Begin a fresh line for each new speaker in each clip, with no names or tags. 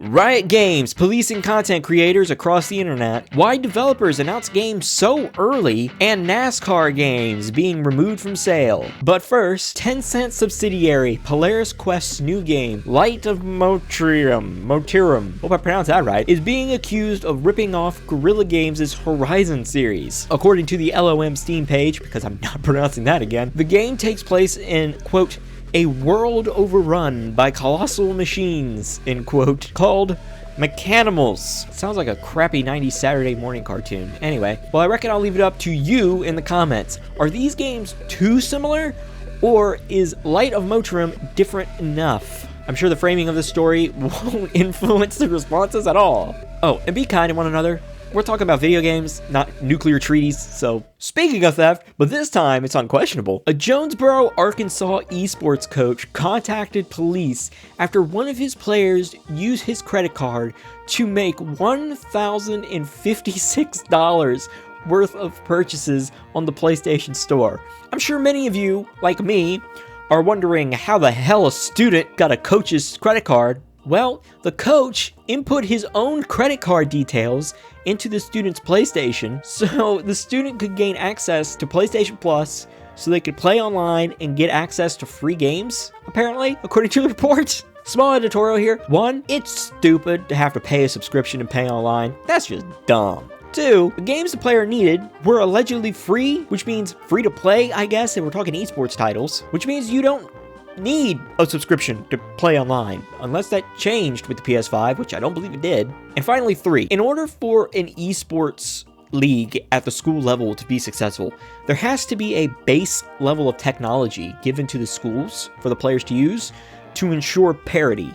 Riot Games policing content creators across the internet, why developers announce games so early, and NASCAR games being removed from sale. But first, Tencent subsidiary Polaris Quest's new game, Light of Motriram, hope I pronounced that right, is being accused of ripping off Guerrilla Games' Horizon series. According to the LOM Steam page, because I'm not pronouncing that again, the game takes place in, quote, a world overrun by colossal machines, end quote, called Mechanimals. Sounds like a crappy 90s Saturday morning cartoon. Anyway, well, I reckon I'll leave it up to you in the comments. Are these games too similar, or is Light of Motriram different enough? I'm sure the framing of the story won't influence the responses at all. Oh, and be kind to one another. We're talking about video games, not nuclear treaties, so speaking of theft, but this time it's unquestionable. A Jonesboro, Arkansas eSports coach contacted police after one of his players used his credit card to make $1,056 worth of purchases on the PlayStation Store. I'm sure many of you, like me, are wondering how the hell a student got a coach's credit card. Well, the coach input his own credit card details into the student's PlayStation so the student could gain access to PlayStation Plus so they could play online and get access to free games, apparently, according to the report. Small editorial here. 1, it's stupid to have to pay a subscription and pay online. That's just dumb. 2, the games the player needed were allegedly free, which means free to play, I guess, and we're talking esports titles, which means you don't need a subscription to play online, unless that changed with the PS5, which I don't believe it did. And finally, 3, in order for an esports league at the school level to be successful, there has to be a base level of technology given to the schools for the players to use to ensure parity.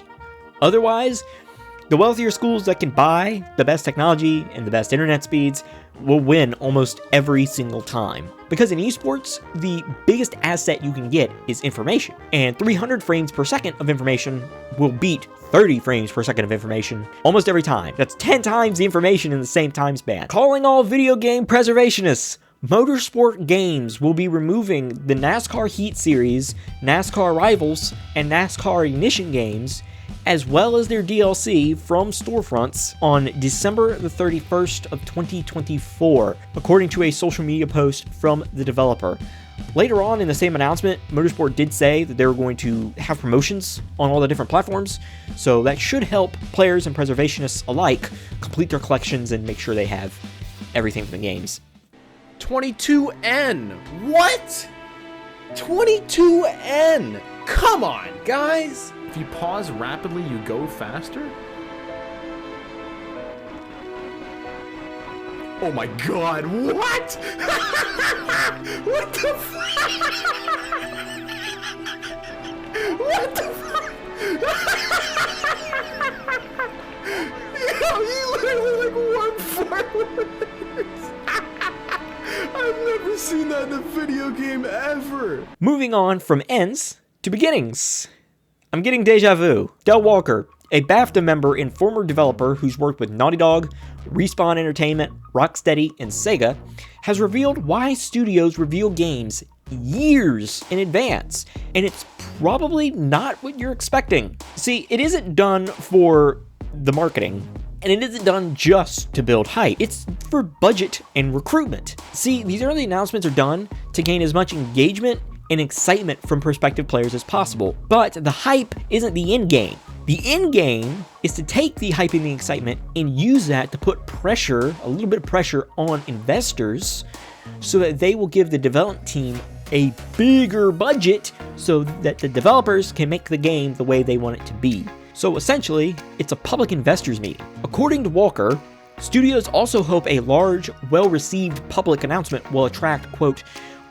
Otherwise, the wealthier schools that can buy the best technology and the best internet speeds will win almost every single time. Because in esports, the biggest asset you can get is information. And 300 frames per second of information will beat 30 frames per second of information almost every time. That's 10 times the information in the same time span. Calling all video game preservationists, Motorsport Games will be removing the NASCAR Heat Series, NASCAR Rivals, and NASCAR Ignition games, as well as their DLC from storefronts on December the 31st of 2024, according to a social media post from the developer. Later on in the same announcement, Motorsport did say that they were going to have promotions on all the different platforms, so that should help players and preservationists alike complete their collections and make sure they have everything from the games.
22N! What? 22N! Come on, guys! If you pause rapidly, you go faster? Oh my god, what? What the fuck? What the fuck? Yo, you literally like 1/4 words. I've never seen that in a video game ever.
Moving on from ends to beginnings. I'm getting deja vu. Del Walker, a BAFTA member and former developer who's worked with Naughty Dog, Respawn Entertainment, Rocksteady, and Sega, has revealed why studios reveal games years in advance, and it's probably not what you're expecting. See, it isn't done for the marketing, and it isn't done just to build hype. It's for budget and recruitment. See, these early announcements are done to gain as much engagement and excitement from prospective players as possible. But the hype isn't the end game. The end game is to take the hype and the excitement and use that to put pressure, a little bit of pressure on investors so that they will give the development team a bigger budget so that the developers can make the game the way they want it to be. So essentially, it's a public investors meeting. According to Walker, studios also hope a large, well-received public announcement will attract, quote,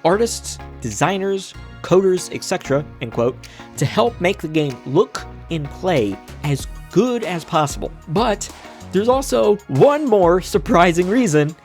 artists, designers, coders, etc., end quote, to help make the game look and play as good as possible. But there's also one more surprising reason,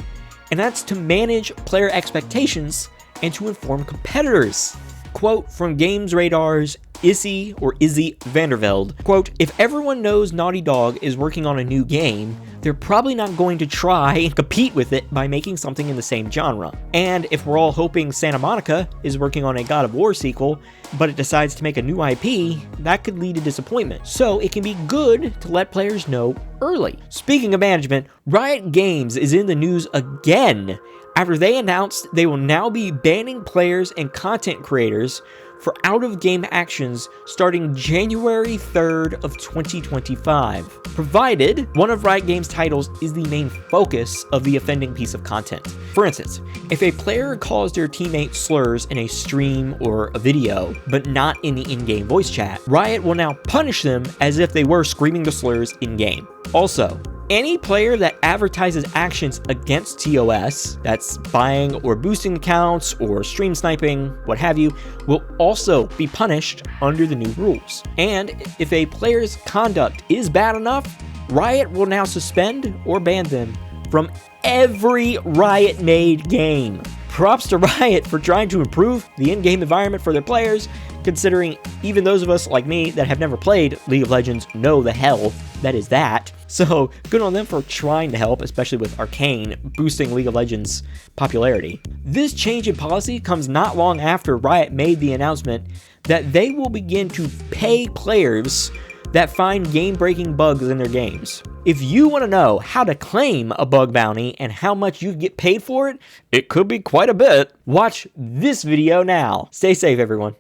and that's to manage player expectations and to inform competitors. Quote from Games Radar's Izzy Vandervelde, quote, if everyone knows Naughty Dog is working on a new game, they're probably not going to try and compete with it by making something in the same genre. And if we're all hoping Santa Monica is working on a God of War sequel, but it decides to make a new IP, that could lead to disappointment. So it can be good to let players know early. Speaking of management, Riot Games is in the news again after they announced they will now be banning players and content creators for out-of-game actions starting January 3rd of 2025, provided one of Riot Games' titles is the main focus of the offending piece of content. For instance, if a player calls their teammate slurs in a stream or a video, but not in the in-game voice chat, Riot will now punish them as if they were screaming the slurs in-game. Also, any player that advertises actions against TOS, that's buying or boosting accounts or stream sniping, what have you, will also be punished under the new rules. And if a player's conduct is bad enough, Riot will now suspend or ban them from every Riot-made game. Props to Riot for trying to improve the in-game environment for their players, considering even those of us like me that have never played League of Legends know the hell that is that. So good on them for trying to help, especially with Arcane boosting League of Legends popularity. This change in policy comes not long after Riot made the announcement that they will begin to pay players that find game-breaking bugs in their games. If you want to know how to claim a bug bounty and how much you get paid for it, it could be quite a bit. Watch this video now. Stay safe, everyone.